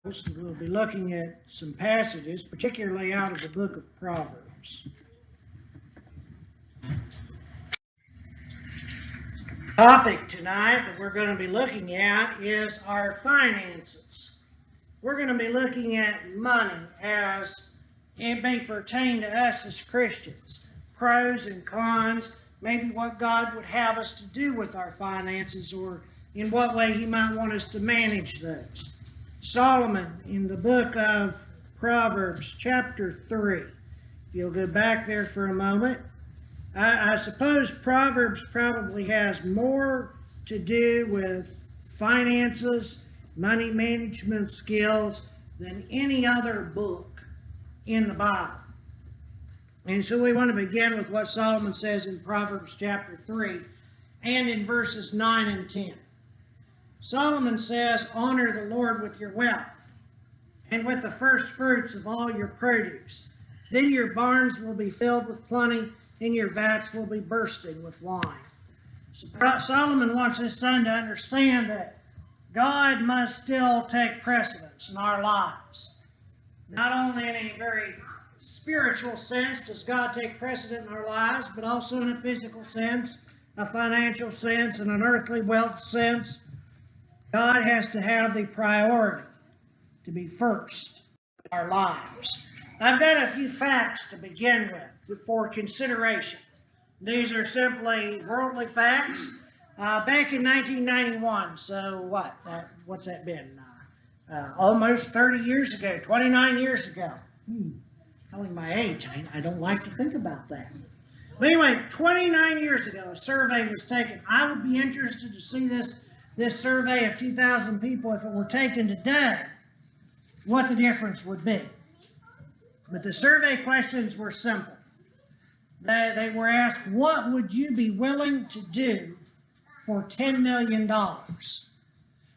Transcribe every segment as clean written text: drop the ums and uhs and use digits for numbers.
We'll be looking at some passages, particularly out of the book of Proverbs. The topic tonight that we're going to be looking at is our finances. We're going to be looking at money as it may pertain to us as Christians. Pros and cons, maybe what God would have us to do with our finances, or in what way He might want us to manage those. Solomon, in the book of Proverbs, chapter 3. If you'll go back there for a moment. I suppose Proverbs probably has more to do with finances, money management skills, than any other book in the Bible. And so we want to begin with what Solomon says in Proverbs chapter 3 and in verses 9 and 10. Solomon says, "Honor the Lord with your wealth and with the first fruits of all your produce. Then your barns will be filled with plenty, and your vats will be bursting with wine." So Solomon wants his son to understand that God must still take precedence in our lives. Not only in a very spiritual sense does God take precedent in our lives, but also in a physical sense, a financial sense, and an earthly wealth sense. God has to have the priority to be first in our lives. I've got a few facts to begin with for consideration. These are simply worldly facts. Back in 1991, so what's that been? Almost 30 years ago, 29 years ago. Telling my age, I don't like to think about that. But anyway, 29 years ago, a survey was taken. I would be interested to see this survey of 2,000 people, if it were taken today, what the difference would be. But the survey questions were simple. They were asked, what would you be willing to do for $10 million?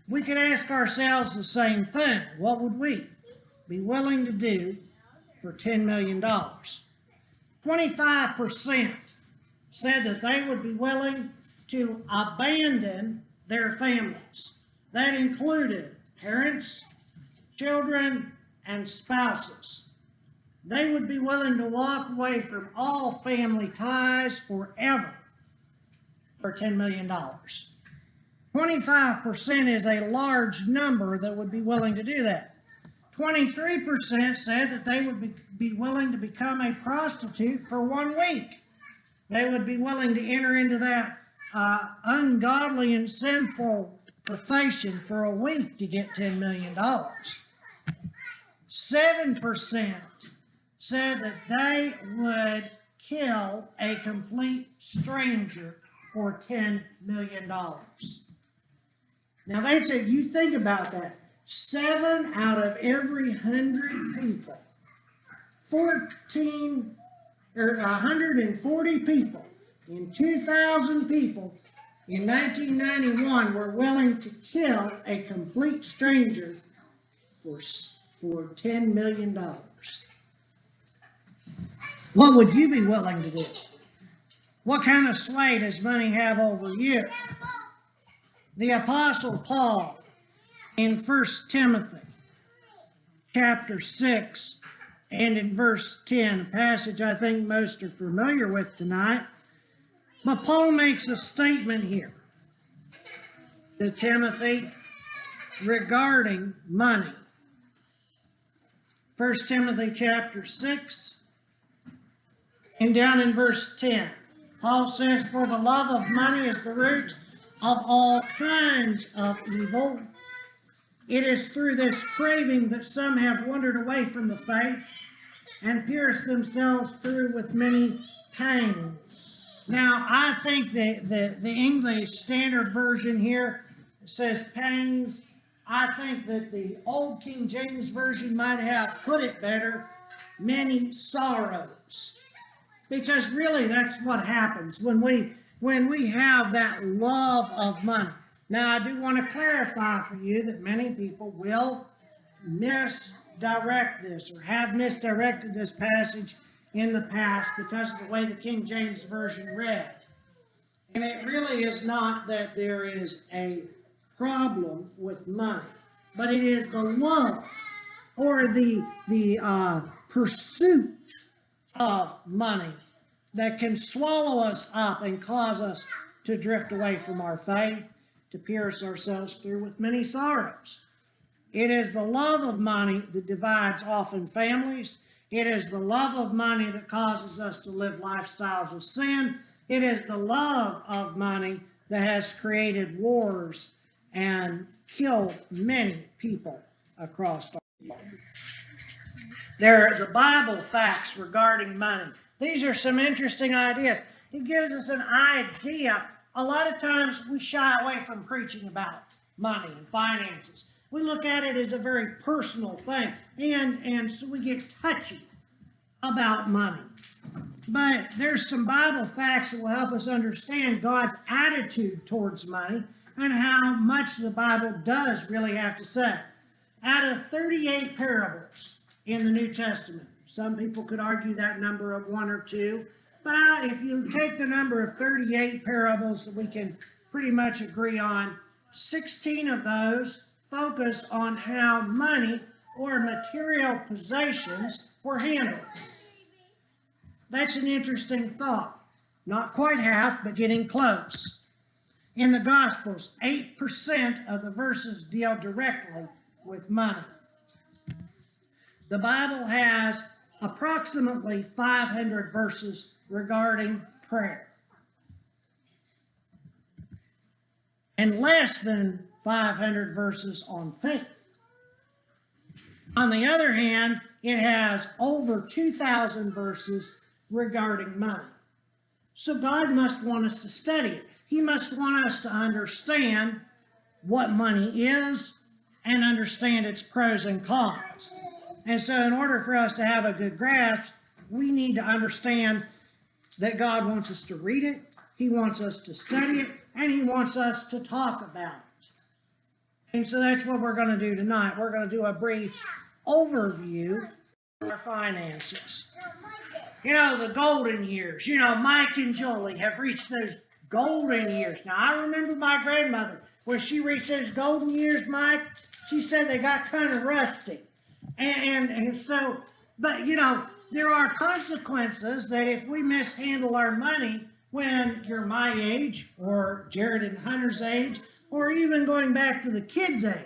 We could ask ourselves the same thing. What would we be willing to do for $10 million? 25% said that they would be willing to abandon their families. That included parents, children, and spouses. They would be willing to walk away from all family ties forever for $10 million. 25% is a large number that would be willing to do that. 23% said that they would be willing to become a prostitute for 1 week. They would be willing to enter into that ungodly and sinful profession for a week to get $10 million. 7% said that they would kill a complete stranger for $10 million. Now that's it. You think about that. 7 out of every 100 people, 140 people in 2,000 people in 1991 were willing to kill a complete stranger for $10 million. What would you be willing to do? What kind of sway does money have over you? The Apostle Paul in 1 Timothy chapter 6 and in verse 10, a passage I think most are familiar with tonight. But Paul makes a statement here to Timothy regarding money. 1 Timothy chapter 6 and down in verse 10, Paul says, "For the love of money is the root of all kinds of evil. It is through this craving that some have wandered away from the faith and pierced themselves through with many pains." Now, I think that the English Standard Version here says pains. I think that the Old King James Version might have put it better, many sorrows. Because really that's what happens when we have that love of money. Now, I do want to clarify for you that many people will misdirect this or have misdirected this passage in the past because of the way the King James Version read. And it really is not that there is a problem with money, but it is the love or the pursuit of money that can swallow us up and cause us to drift away from our faith, to pierce ourselves through with many sorrows. It is the love of money that divides often families. It is the love of money that causes us to live lifestyles of sin. It is the love of money that has created wars and killed many people across our world. There are the Bible facts regarding money. These are some interesting ideas. It gives us an idea. A lot of times we shy away from preaching about money and finances. We look at it as a very personal thing, and so we get touchy about money. But there's some Bible facts that will help us understand God's attitude towards money and how much the Bible does really have to say. Out of 38 parables in the New Testament, some people could argue that number of 1 or 2, but if you take the number of 38 parables that we can pretty much agree on, 16 of those focus on how money or material possessions were handled. That's an interesting thought. Not quite half, but getting close. In the Gospels, 8% of the verses deal directly with money. The Bible has approximately 500 verses regarding prayer, and less than 500 verses on faith. On the other hand, it has over 2,000 verses regarding money. So God must want us to study it. He must want us to understand what money is and understand its pros and cons. And so in order for us to have a good grasp, we need to understand that God wants us to read it, He wants us to study it, and He wants us to talk about it. And so that's what we're going to do tonight. We're going to do a brief overview of our finances. You know, the golden years. You know, Mike and Julie have reached those golden years. Now, I remember my grandmother, when she reached those golden years, Mike, she said they got kind of rusty. And so, but, you know, there are consequences that if we mishandle our money when you're my age, or Jared and Hunter's age, or even going back to the kids' age,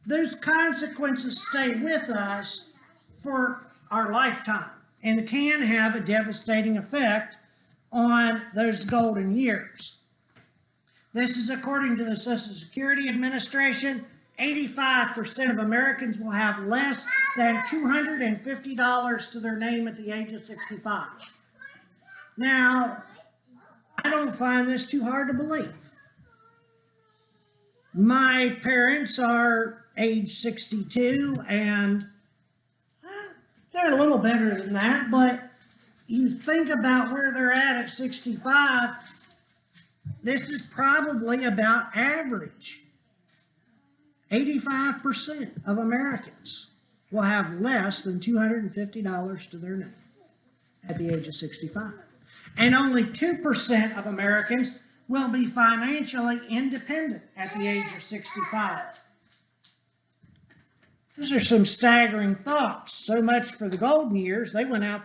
those consequences stay with us for our lifetime and can have a devastating effect on those golden years. This is according to the Social Security Administration. 85% of Americans will have less than $250 to their name at the age of 65. Now, I don't find this too hard to believe. My parents are age 62, and they're a little better than that, but you think about where they're at 65, this is probably about average. 85% of Americans will have less than $250 to their name at the age of 65. And only 2% of Americans will be financially independent at the age of 65. Those are some staggering thoughts. So much for the golden years, they went out.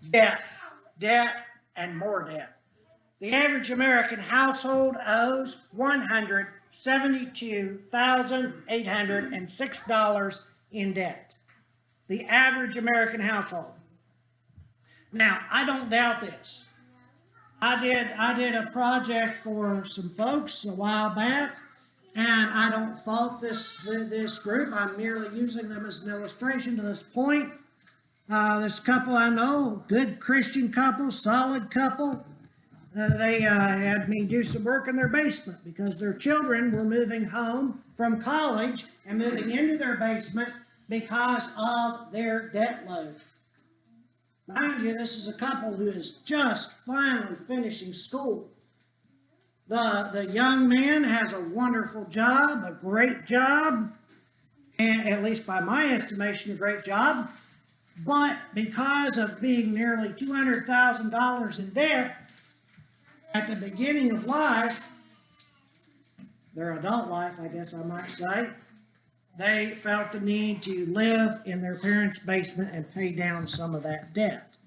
Debt, and more debt. The average American household owes $172,806 in debt. The average American household. Now, I don't doubt this. I did a project for some folks a while back, and I don't fault this group. I'm merely using them as an illustration to this point. This couple I know, good Christian couple, solid couple, they had me do some work in their basement because their children were moving home from college and moving into their basement because of their debt load. Mind you, this is a couple who is just finally finishing school. The young man has a wonderful job, a great job, and at least by my estimation, a great job. But because of being nearly $200,000 in debt at the beginning of life, their adult life, I guess I might say, they felt the need to live in their parents' basement and pay down some of that debt.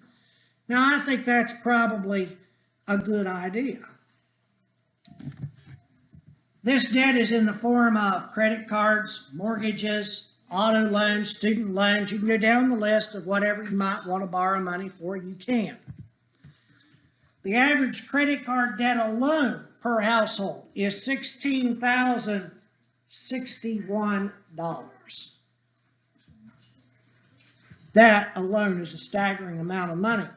Now, I think that's probably a good idea. This debt is in the form of credit cards, mortgages, auto loans, student loans. You can go down the list of whatever you might want to borrow money for, you can. The average credit card debt alone per household is $16,061. That alone is a staggering amount of money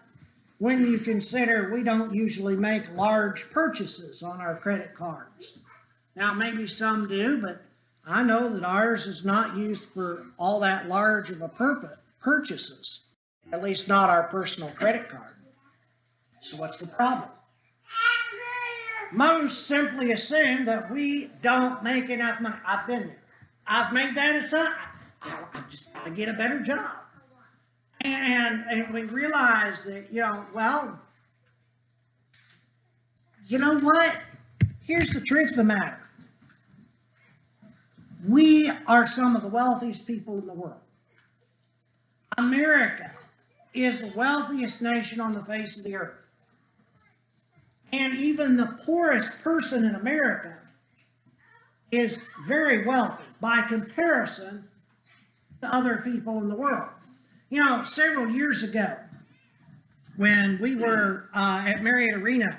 when you consider we don't usually make large purchases on our credit cards. Now, maybe some do, but I know that ours is not used for all that large of a purchases, at least not our personal credit card. So what's the problem? Most simply assume that we don't make enough money. I've been there. I've made that assumption. I just got to get a better job. And we realize that, well, you know what? Here's the truth of the matter. We are some of the wealthiest people in the world. America is the wealthiest nation on the face of the earth. And even the poorest person in America is very wealthy by comparison to other people in the world. Several years ago, when we were at Marietta,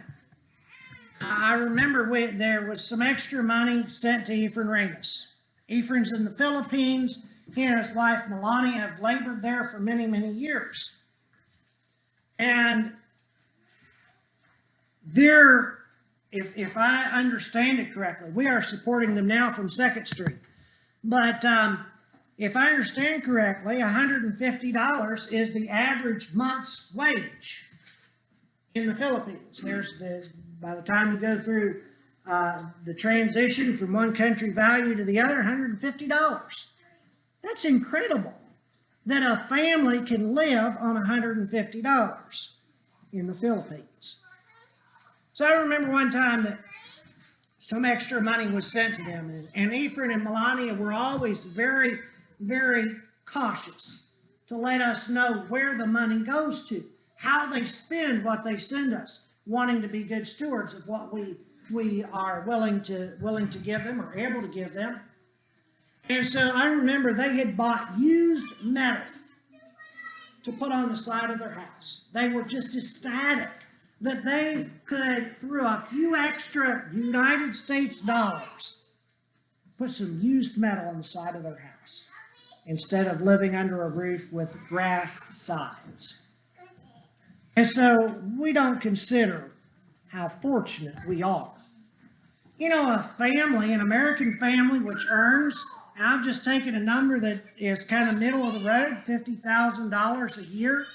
I remember there was some extra money sent to Ephraim Ramos. Ephraim's in the Philippines. He and his wife Melania have labored there for many, many years. And if I understand it correctly, we are supporting them now from 2nd Street. But if I understand correctly, $150 is the average month's wage in the Philippines. By the time you go through the transition from one country value to the other, $150. That's incredible that a family can live on $150 in the Philippines. So I remember one time that some extra money was sent to them, and Ephraim and Melania were always very, very cautious to let us know where the money goes to, how they spend what they send us, wanting to be good stewards of what we are willing to give them or able to give them. And so I remember they had bought used metal to put on the side of their house. They were just ecstatic that they could, through a few extra United States dollars, put some used metal on the side of their house instead of living under a roof with grass sides. And so we don't consider how fortunate we are. A family, an American family which earns, and I've just taken a number that is kind of middle of the road, $50,000 a year,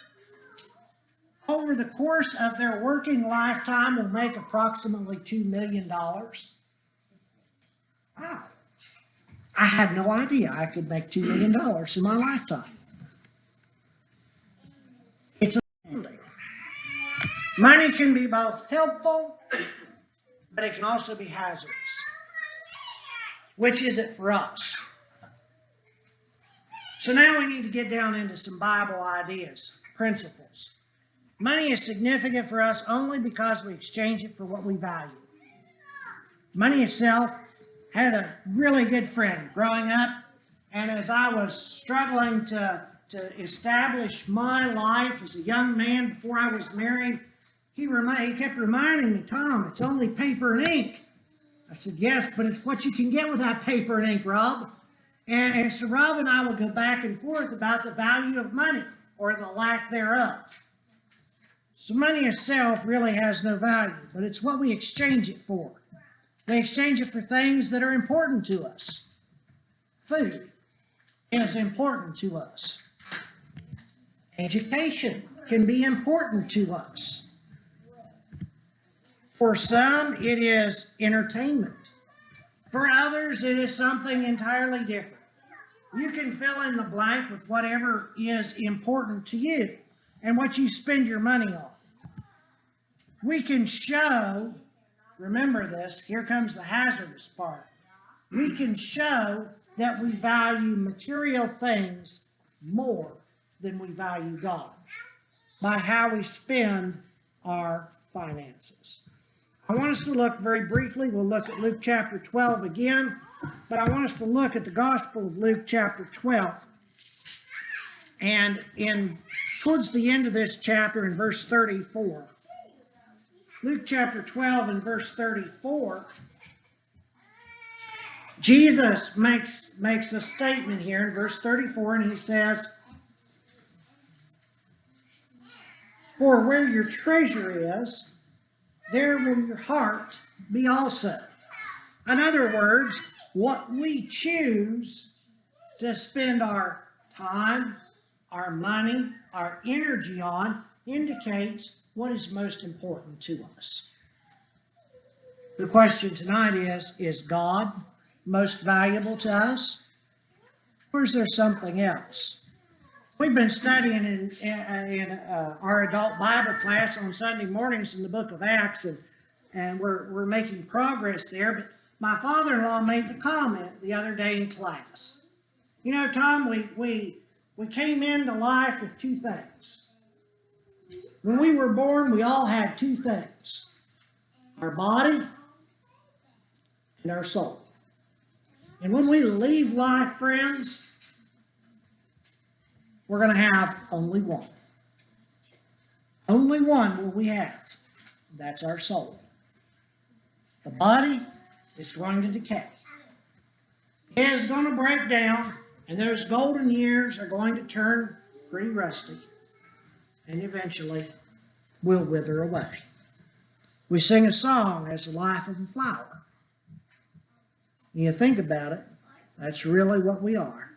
over the course of their working lifetime will make approximately $2 million. Wow. I had no idea I could make $2 million in my lifetime. It's amazing. Money can be both helpful, but it can also be hazardous. Which is it for us? So now we need to get down into some Bible ideas, principles. Money is significant for us only because we exchange it for what we value. Money itself had a really good friend growing up, and as I was struggling to establish my life as a young man before I was married, he kept reminding me, Tom, it's only paper and ink. I said, yes, but it's what you can get without paper and ink, Rob. And so Rob and I will go back and forth about the value of money or the lack thereof. So money itself really has no value, but it's what we exchange it for. They exchange it for things that are important to us. Food is important to us. Education can be important to us. For some, it is entertainment. For others, it is something entirely different. You can fill in the blank with whatever is important to you and what you spend your money on. We can remember this, here comes the hazardous part. We can show that we value material things more than we value God by how we spend our finances. I want us to look very briefly. We'll look at Luke chapter 12 again, but I want us to look at the Gospel of Luke chapter 12. And towards the end of this chapter in verse 34, Luke chapter 12 and verse 34, Jesus makes a statement here in verse 34, and he says, "For where your treasure is, there will your heart be also." In other words, what we choose to spend our time, our money, our energy on indicates what is most important to us. The question tonight is God most valuable to us, or is there something else? We've been studying in our adult Bible class on Sunday mornings in the book of Acts, and we're making progress there. But my father-in-law made the comment the other day in class. You know, Tom, we came into life with two things. When we were born, we all had two things: our body and our soul. And when we leave life, friends, we're going to have only one. Only one will we have. That's our soul. The body is going to decay. It is going to break down, and those golden years are going to turn pretty rusty, and eventually will wither away. We sing a song as the life of a flower. You think about it, that's really what we are,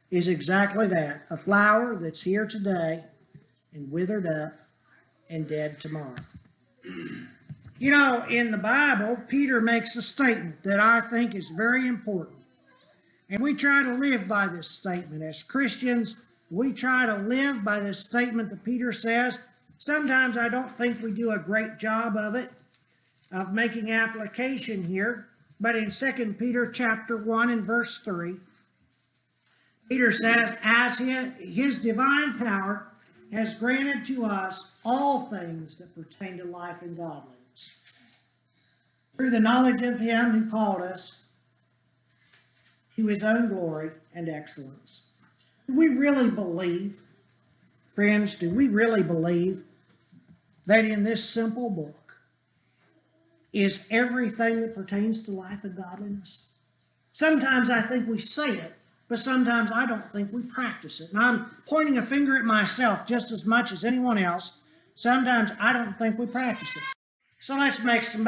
is exactly that, a flower that's here today and withered up and dead tomorrow. You know, in the Bible, Peter makes a statement that I think is very important. And we try to live by this statement. As Christians, we try to live by this statement that Peter says. Sometimes I don't think we do a great job of it, of making application here. But in 2 Peter chapter 1 and verse 3, Peter says, "As his divine power has granted to us all things that pertain to life and godliness, through the knowledge of him who called us to his own glory and excellence." Do we really believe, friends, do we really believe that in this simple book is everything that pertains to life and godliness? Sometimes I think we say it, but sometimes I don't think we practice it. And I'm pointing a finger at myself just as much as anyone else. Sometimes I don't think we practice it. So let's make some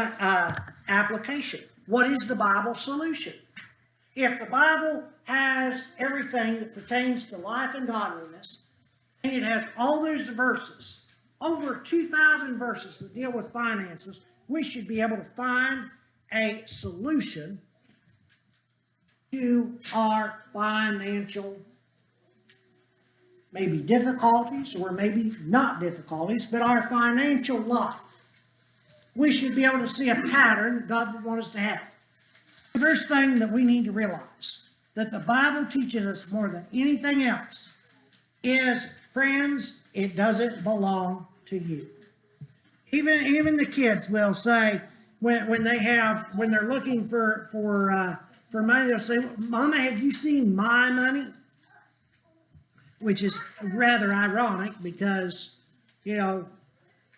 application. What is the Bible solution? If the Bible has everything that pertains to life and godliness, and it has all those verses, over 2,000 verses that deal with finances, we should be able to find a solution to our financial maybe difficulties or maybe not difficulties, but our financial life. We should be able to see a pattern that God would want us to have. The first thing that we need to realize that the Bible teaches us more than anything else is, friends, it doesn't belong to you. Even the kids will say when they're looking for money, they'll say, "Mama, have you seen my money?" Which is rather ironic because, you know,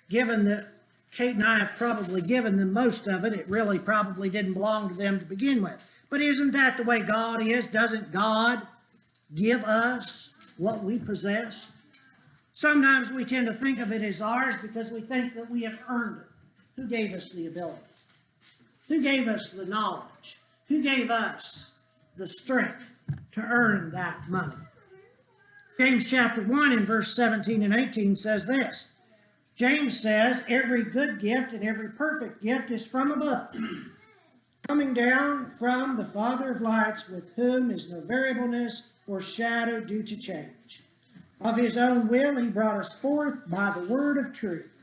given that Kate and I have probably given them most of it, it really probably didn't belong to them to begin with. But isn't that the way God is? Doesn't God give us what we possess? Sometimes we tend to think of it as ours because we think that we have earned it. Who gave us the ability? Who gave us the knowledge? Who gave us the strength to earn that money? James chapter 1 in verse 17 and 18 says this. James says, "Every good gift and every perfect gift is from above, coming down from the Father of lights, with whom is no variableness or shadow due to change. Of his own will he brought us forth by the word of truth,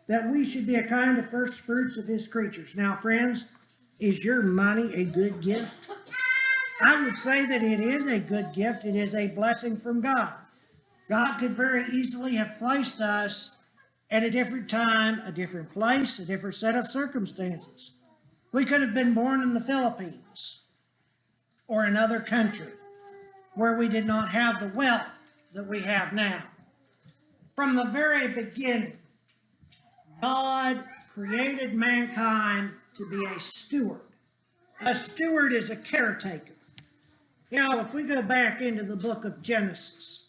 that we should be a kind of first fruits of his creatures." Now, friends, is your money a good gift? I would say that it is a good gift. It is a blessing from God. God could very easily have placed us at a different time, a different place, a different set of circumstances. We could have been born in the Philippines or another country where we did not have the wealth that we have now. From the very beginning, God created mankind to be a steward. A steward is a caretaker. You know, if we go back into the book of Genesis,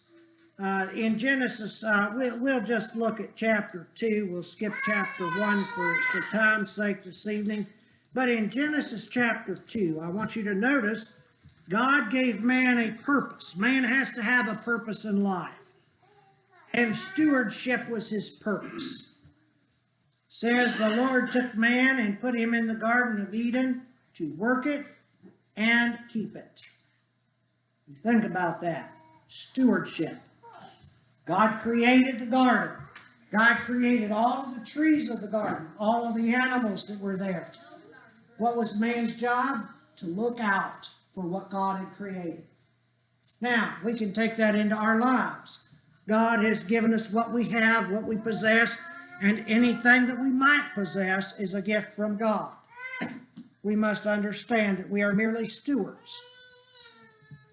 in Genesis, we'll just look at chapter 2. We'll skip chapter 1 for time's sake this evening. But in Genesis chapter 2, I want you to notice God gave man a purpose. Man has to have a purpose in life. And stewardship was his purpose. It says the Lord took man and put him in the Garden of Eden to work it and keep it. You think about that. Stewardship. God created the garden. God created all of the trees of the garden, all of the animals that were there. What was man's job? To look out for what God had created. Now, we can take that into our lives. God has given us what we have, what we possess, and anything that we might possess is a gift from God. We must understand that we are merely stewards.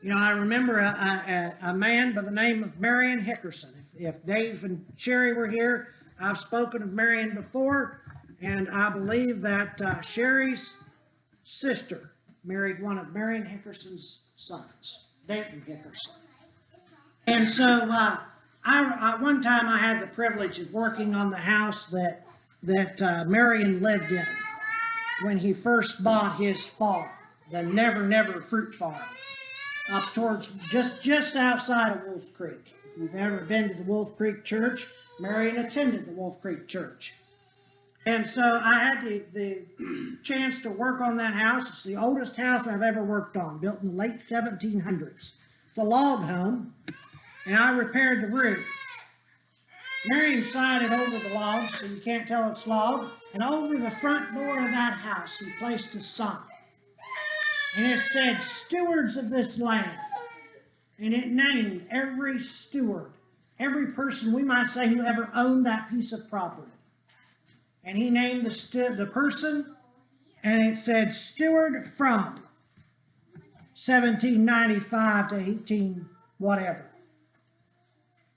You know, I remember a man by the name of Marion Hickerson. If Dave and Sherry were here, I've spoken of Marion before, and I believe that Sherry's sister married one of Marion Hickerson's sons, Dayton Hickerson. And so one time I had the privilege of working on the house that Marion lived in when he first bought his farm, the Never Never Fruit Farm, up towards just outside of Wolf Creek. If you've ever been to the Wolf Creek Church, Marion attended the Wolf Creek Church. And so I had the chance to work on that house. It's the oldest house I've ever worked on, built in the late 1700s. It's a log home, and I repaired the roof. Marion sided over the logs so you can't tell it's log, and over the front door of that house he placed a sign. And it said, "Stewards of this land." And it named every steward, every person, we might say, who ever owned that piece of property. And he named the person, and it said, "Steward from 1795 to 18 whatever."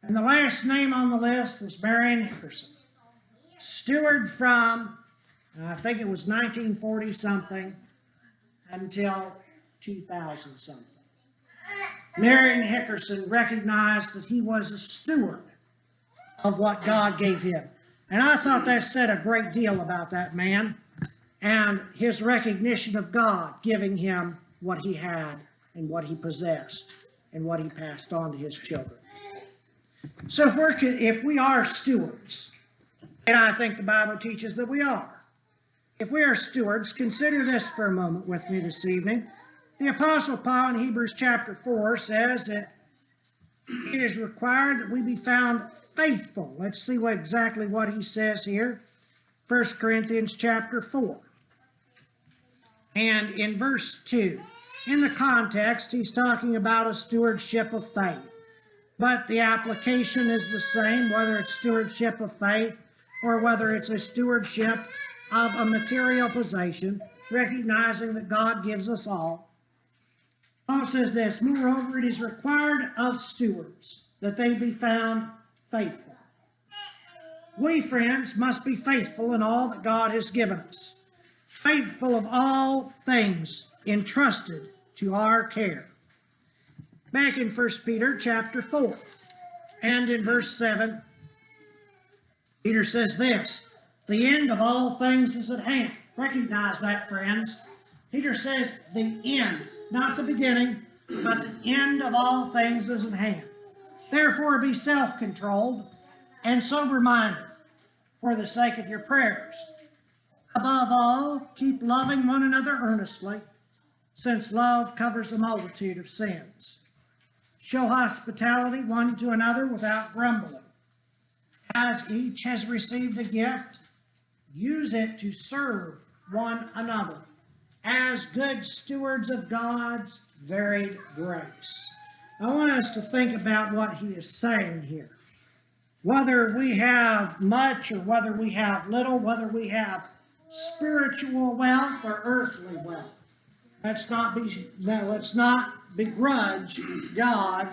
And the last name on the list was Marion Hickerson. Steward from, I think it was 1940 something, until 2000 something. Marion Hickerson recognized that he was a steward of what God gave him. And I thought that said a great deal about that man and his recognition of God giving him what he had and what he possessed and what he passed on to his children. So if we are stewards, and I think the Bible teaches that we are, if we are stewards, consider this for a moment with me this evening. The Apostle Paul in Hebrews chapter 4 says that it is required that we be found faithful. Let's see exactly what he says here. 1 Corinthians chapter 4. And in verse 2, in the context, he's talking about a stewardship of faith. But the application is the same, whether it's stewardship of faith or whether it's a stewardship of a material possession, recognizing that God gives us all. Paul says this, "Moreover, it is required of stewards that they be found faithful." We, friends, must be faithful in all that God has given us, faithful of all things entrusted to our care. Back in 1 Peter chapter 4 and in verse 7, Peter says this, "The end of all things is at hand." Recognize that, friends. Peter says the end, not the beginning, but the end of all things is at hand. Therefore be self-controlled and sober-minded for the sake of your prayers. Above all, keep loving one another earnestly, since love covers a multitude of sins. Show hospitality one to another without grumbling. As each has received a gift, use it to serve one another as good stewards of God's varied grace. I want us to think about what he is saying here. Whether we have much or whether we have little, whether we have spiritual wealth or earthly wealth, let's not begrudge God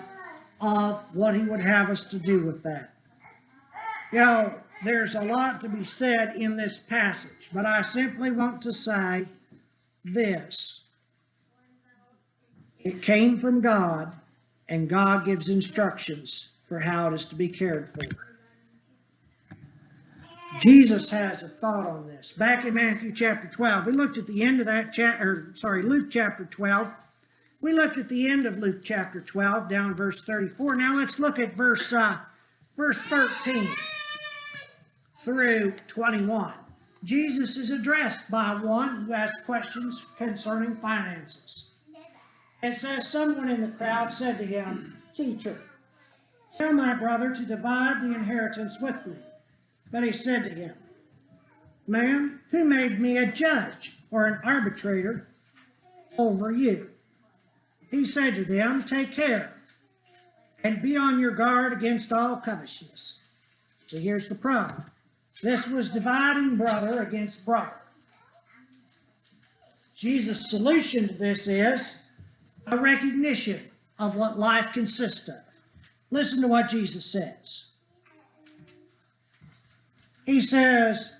of what he would have us to do with that. You know, there's a lot to be said in this passage, but I simply want to say this. It came from God, and God gives instructions for how it is to be cared for. Jesus has a thought on this. Back in Matthew chapter 12, we looked at the end of that Luke chapter 12. We looked at the end of Luke chapter 12, down verse 34. Now let's look at verse 13 through 21. Jesus is addressed by one who asks questions concerning finances. It says, someone in the crowd said to him, "Teacher, tell my brother to divide the inheritance with me." But he said to him, "Man, who made me a judge or an arbitrator over you?" He said to them, "Take care and be on your guard against all covetousness." So here's the problem. This was dividing brother against brother. Jesus' solution to this is a recognition of what life consists of. Listen to what Jesus says. He says,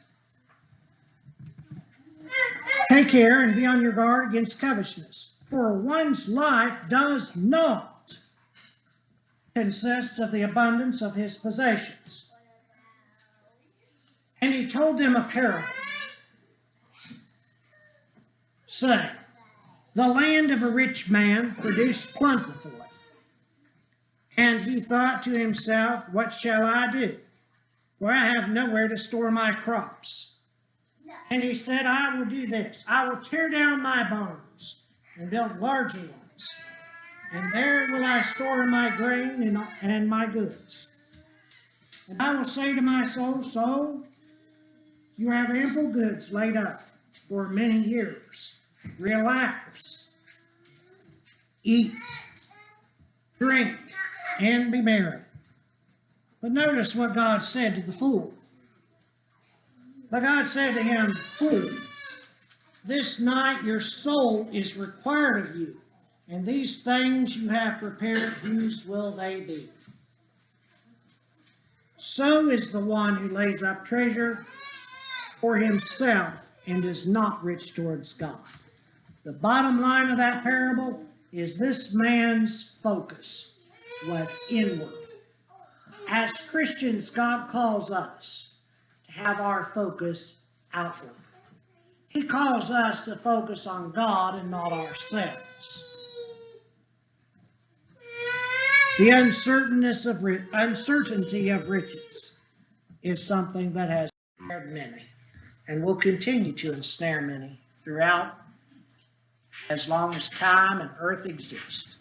"Take care and be on your guard against covetousness, for one's life does not consist of the abundance of his possessions." And he told them a parable, saying, "The land of a rich man produced plentifully. And he thought to himself, 'What shall I do? For I have nowhere to store my crops.' And he said, 'I will do this. I will tear down my barns and build larger ones. And there will I store my grain and my goods. And I will say to my soul, Soul, you have ample goods laid up for many years. Relax, eat, drink, and be merry.' But notice what God said to the fool. But God said to him, 'Fool, this night your soul is required of you, and these things you have prepared, whose will they be?' So is the one who lays up treasure for himself and is not rich towards God." The bottom line of that parable is this man's focus was inward. As Christians, God calls us to have our focus outward. He calls us to focus on God and not ourselves. The uncertainty of riches is something that has snared many and will continue to ensnare many throughout as long as time and earth exist.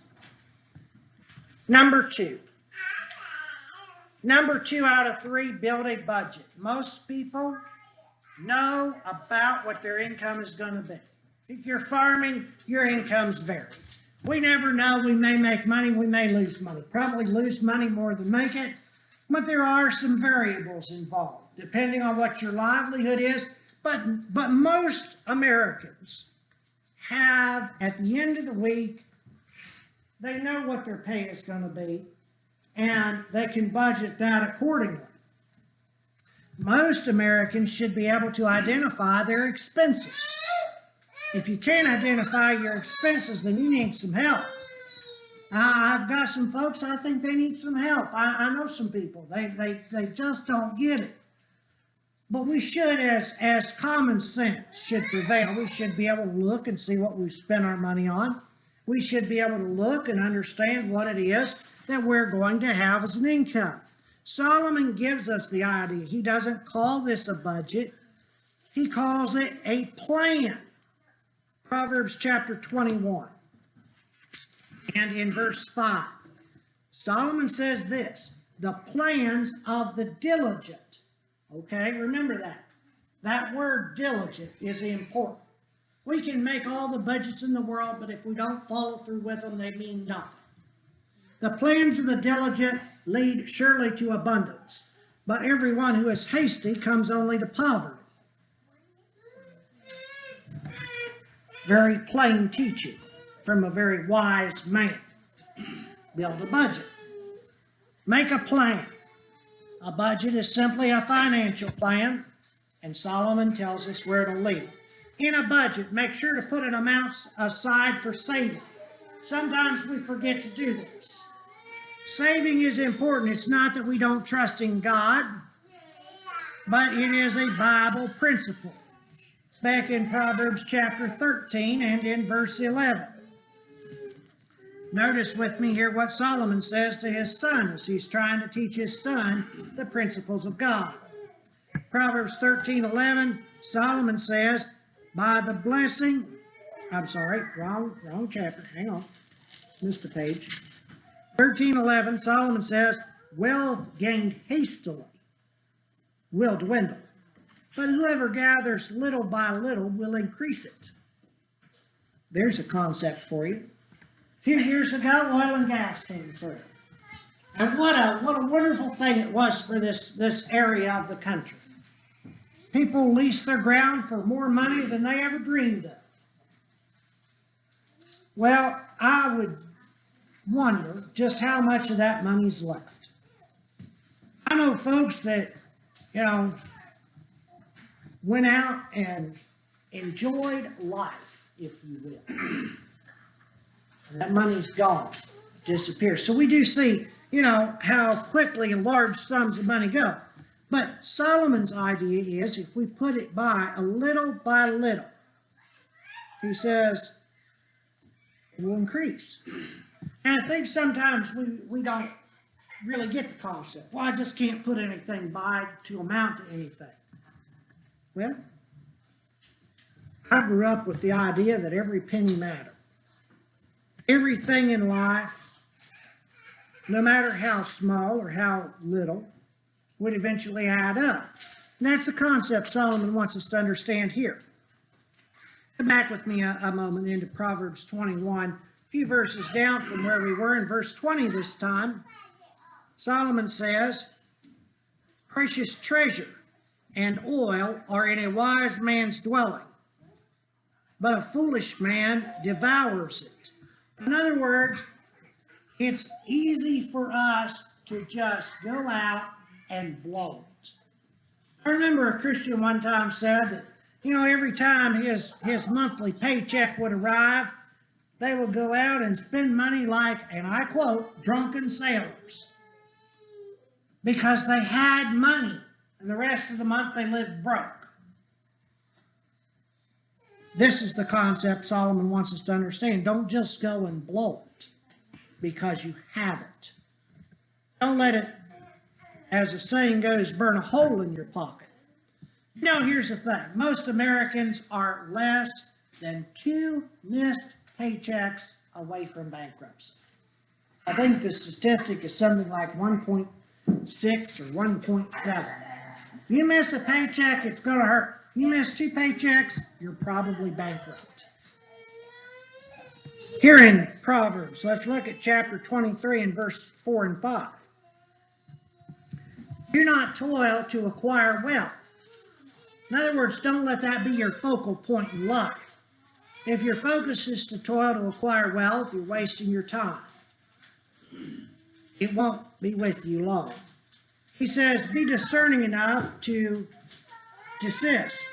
Number two out of three, build a budget. Most people know about what their income is going to be. If you're farming, your income's varied. We never know. We may make money, we may lose money. Probably lose money more than make it, but there are some variables involved, depending on what your livelihood is. But most Americans have, at the end of the week, they know what their pay is going to be, and they can budget that accordingly. Most Americans should be able to identify their expenses. If you can't identify your expenses, then you need some help. I've got some folks, I think they need some help. I know some people, they just don't get it. But we should, as common sense should prevail, we should be able to look and see what we've spent our money on. We should be able to look and understand what it is that we're going to have as an income. Solomon gives us the idea. He doesn't call this a budget. He calls it a plan. Proverbs chapter 21 and in verse 5, Solomon says this, "The plans of the diligent." Okay, remember that. That word diligent is important. We can make all the budgets in the world, but if we don't follow through with them, they mean nothing. The plans of the diligent lead surely to abundance, but everyone who is hasty comes only to poverty. Very plain teaching from a very wise man. Build a budget. Make a plan. A budget is simply a financial plan, and Solomon tells us where it'll lead. In a budget, make sure to put an amount aside for saving. Sometimes we forget to do this. Saving is important. It's not that we don't trust in God, but it is a Bible principle. Back in Proverbs chapter 13 and in verse 11. Notice with me here what Solomon says to his son as he's trying to teach his son the principles of God. Proverbs 13:11, Solomon says, by the blessing, wrong chapter, hang on, missed a page. 13:11, Solomon says, wealth gained hastily will dwindle, but whoever gathers little by little will increase it. There's a concept for you. A few years ago, oil and gas came through. And what a wonderful thing it was for this area of the country. People leased their ground for more money than they ever dreamed of. Well, I would wonder just how much of that money's left. I know folks that, went out and enjoyed life, if you will. That money's gone, disappears. So we do see, how quickly large sums of money go. But Solomon's idea is if we put it by little, he says it will increase. And I think sometimes we don't really get the concept. Well, I just can't put anything by to amount to anything. Well, I grew up with the idea that every penny mattered. Everything in life, no matter how small or how little, would eventually add up. And that's the concept Solomon wants us to understand here. Come back with me a moment into Proverbs 21, a few verses down from where we were in verse 20 this time. Solomon says, precious treasure and oil are in a wise man's dwelling, but a foolish man devours it. In other words, it's easy for us to just go out and blow it. I remember a Christian one time said that, every time his monthly paycheck would arrive, they would go out and spend money like, and I quote, drunken sailors. Because they had money, and the rest of the month they lived broke. This is the concept Solomon wants us to understand. Don't just go and blow it because you have it. Don't let it, as the saying goes, burn a hole in your pocket. Here's the thing. Most Americans are less than 2 missed paychecks away from bankruptcy. I think the statistic is something like 1.6 or 1.7. You miss a paycheck, it's going to hurt. You miss 2 paychecks, you're probably bankrupt. Here in Proverbs, let's look at chapter 23 and verse 4 and 5. Do not toil to acquire wealth. In other words, don't let that be your focal point in life. If your focus is to toil to acquire wealth, you're wasting your time. It won't be with you long. He says, be discerning enough to desist.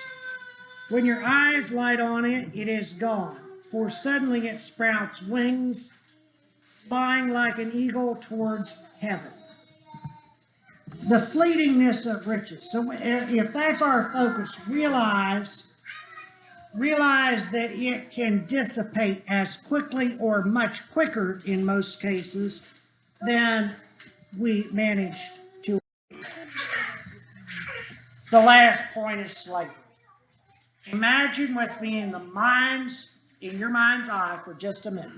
When your eyes light on it, it is gone. For suddenly it sprouts wings, flying like an eagle towards heaven. The fleetingness of riches. So if that's our focus, realize that it can dissipate as quickly or much quicker in most cases than we manage to. The last point is slavery. Imagine with me in your mind's eye for just a minute.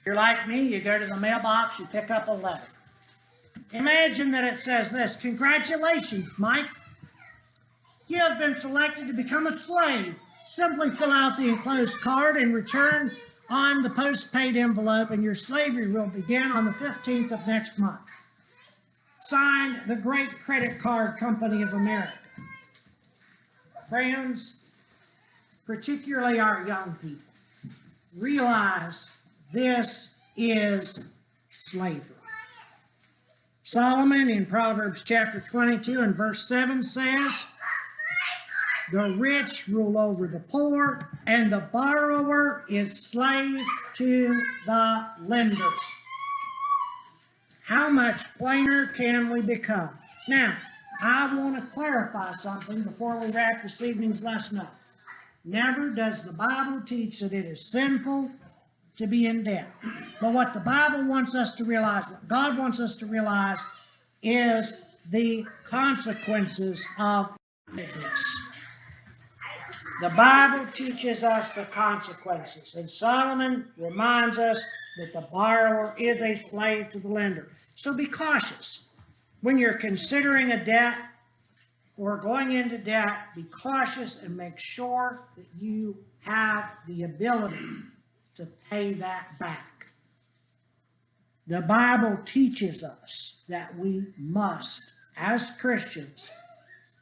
If you're like me, you go to the mailbox, you pick up a letter. Imagine that it says this: congratulations, Mike. You have been selected to become a slave Simply fill out the enclosed card and return on the postpaid envelope, and your slavery will begin on the 15th of next month. Signed, the Great Credit Card Company of America. Friends, particularly our young people, realize this is slavery. Solomon in Proverbs chapter 22 and verse 7 says, the rich rule over the poor, and the borrower is slave to the lender. How much plainer can we become? Now, I want to clarify something before we wrap this evening's lesson up. Never does the Bible teach that it is sinful to be in debt. But what the Bible wants us to realize, what God wants us to realize, is the consequences of wickedness. The Bible teaches us the consequences, and Solomon reminds us that the borrower is a slave to the lender. So be cautious. When you're considering a debt or going into debt, be cautious and make sure that you have the ability to pay that back. The Bible teaches us that we must, as Christians,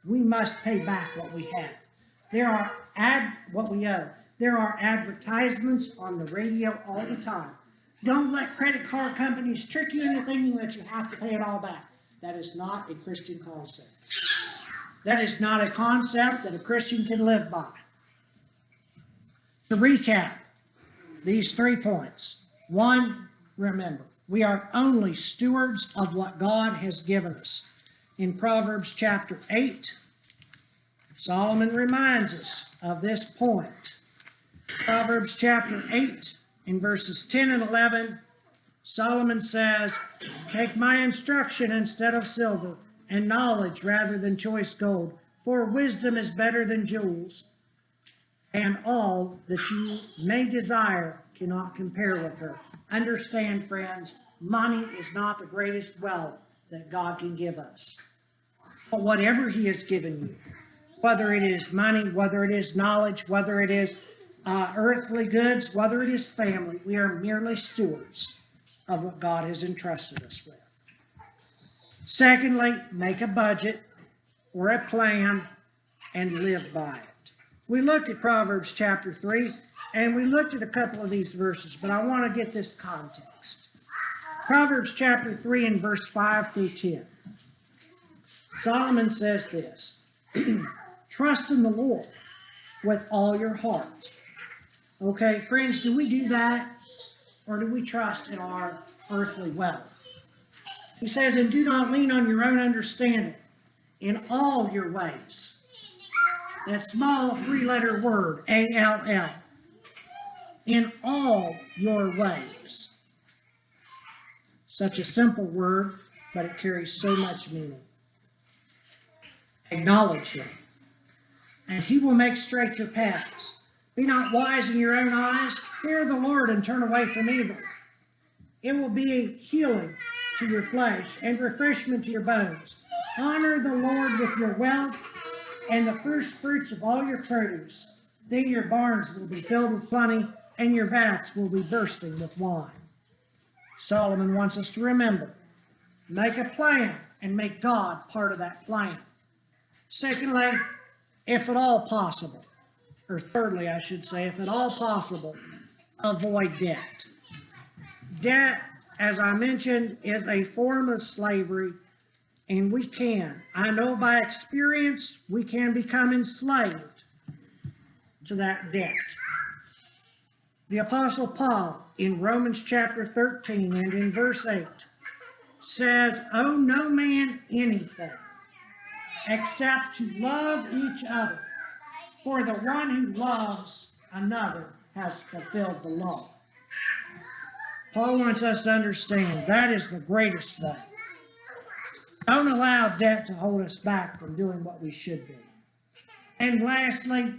we must pay back what we have. What we owe. There are advertisements on the radio all the time. Don't let credit card companies trick you into thinking that you have to pay it all back. That is not a Christian concept. That is not a concept that a Christian can live by. To recap these 3 points. 1, remember, we are only stewards of what God has given us. In Proverbs chapter 8, Solomon reminds us of this point. Proverbs chapter 8, in verses 10 and 11, Solomon says, take my instruction instead of silver, and knowledge rather than choice gold, for wisdom is better than jewels, and all that you may desire cannot compare with her. Understand, friends, money is not the greatest wealth that God can give us. But whatever He has given you, whether it is money, whether it is knowledge, whether it is earthly goods, whether it is family, we are merely stewards of what God has entrusted us with. Secondly, make a budget or a plan and live by it. We looked at Proverbs chapter 3, and we looked at a couple of these verses, but I want to get this context. Proverbs chapter 3 and verse 5 through 10. Solomon says this, trust in the Lord with all your heart. Okay, friends, do we do that? Or do we trust in our earthly wealth? He says, and do not lean on your own understanding in all your ways. That small 3-letter word, A-L-L. In all your ways. Such a simple word, but it carries so much meaning. Acknowledge Him, and He will make straight your paths. Be not wise in your own eyes. Fear the Lord and turn away from evil. It will be healing to your flesh and refreshment to your bones. Honor the Lord with your wealth and the first fruits of all your produce. Then your barns will be filled with plenty, and your vats will be bursting with wine. Solomon wants us to remember, make a plan and make God part of that plan. Secondly, if at all possible, or thirdly, I should say, if at all possible, avoid debt. Debt, as I mentioned, is a form of slavery, and we can. I know by experience we can become enslaved to that debt. The Apostle Paul, in Romans chapter 13 and in verse 8, says, owe no man anything except to love each other, for the one who loves another has fulfilled the law. Paul wants us to understand that is the greatest thing. Don't allow debt to hold us back from doing what we should do. And lastly,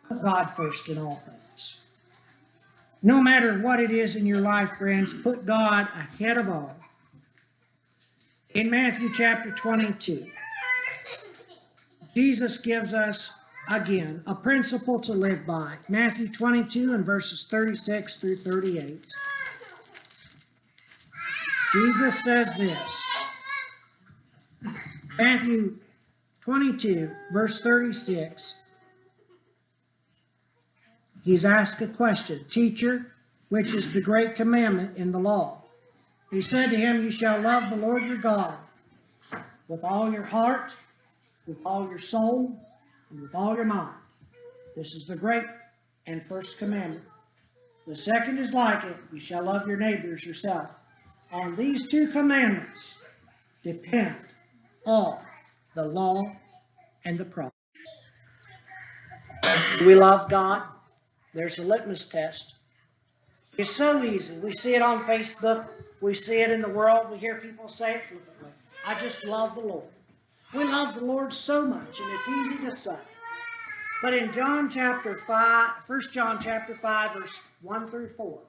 put God first in all things. No matter what it is in your life, friends, put God ahead of all. In Matthew chapter 22, Jesus gives us again, a principle to live by. Matthew 22 and verses 36 through 38. Jesus says this. Matthew 22, verse 36. He's asked a question. Teacher, which is the great commandment in the law? He said to him, you shall love the Lord your God with all your heart, with all your soul, and with all your mind. This is the great and first commandment. The second is like it. You shall love your neighbor as yourself. On these two commandments depend all the law and the prophets. Do we love God? There's a litmus test. It's so easy. We see it on Facebook. We see it in the world. We hear people say it flippantly. I just love the Lord. We love the Lord so much, and it's easy to say. But in John chapter 5, 1 John chapter 5, verse 1 through 4,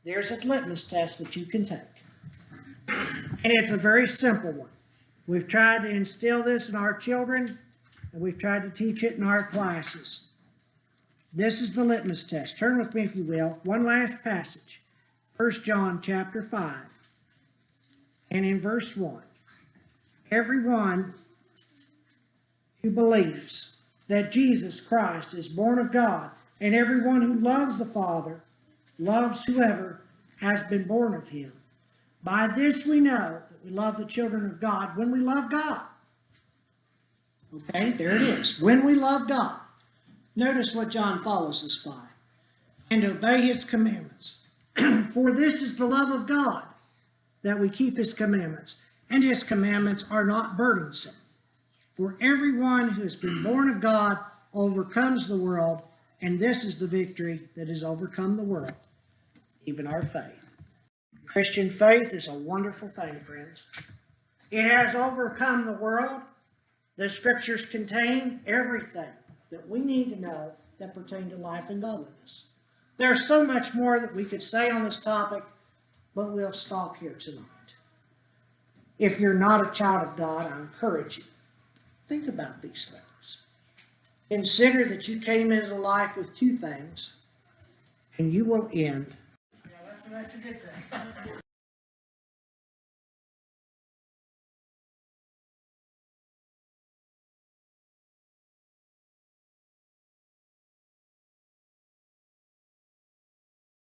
there's a litmus test that you can take. And it's a very simple one. We've tried to instill this in our children, and we've tried to teach it in our classes. This is the litmus test. Turn with me, if you will. One last passage. 1 John chapter 5. And in verse 1. Everyone who believes that Jesus Christ is born of God, and everyone who loves the Father loves whoever has been born of him. By this we know that we love the children of God when we love God. Okay, there it is. When we love God. Notice what John follows us by. And obey his commandments. For this is the love of God, that we keep his commandments. And his commandments are not burdensome. For everyone who has been born of God overcomes the world, and this is the victory that has overcome the world, even our faith. Christian faith is a wonderful thing, friends. It has overcome the world. The scriptures contain everything that we need to know that pertain to life and godliness. There's so much more that we could say on this topic, but we'll stop here tonight. If you're not a child of God, I encourage you, think about these things. Consider that you came into life with two things, and you will end. Yeah, that's a good thing.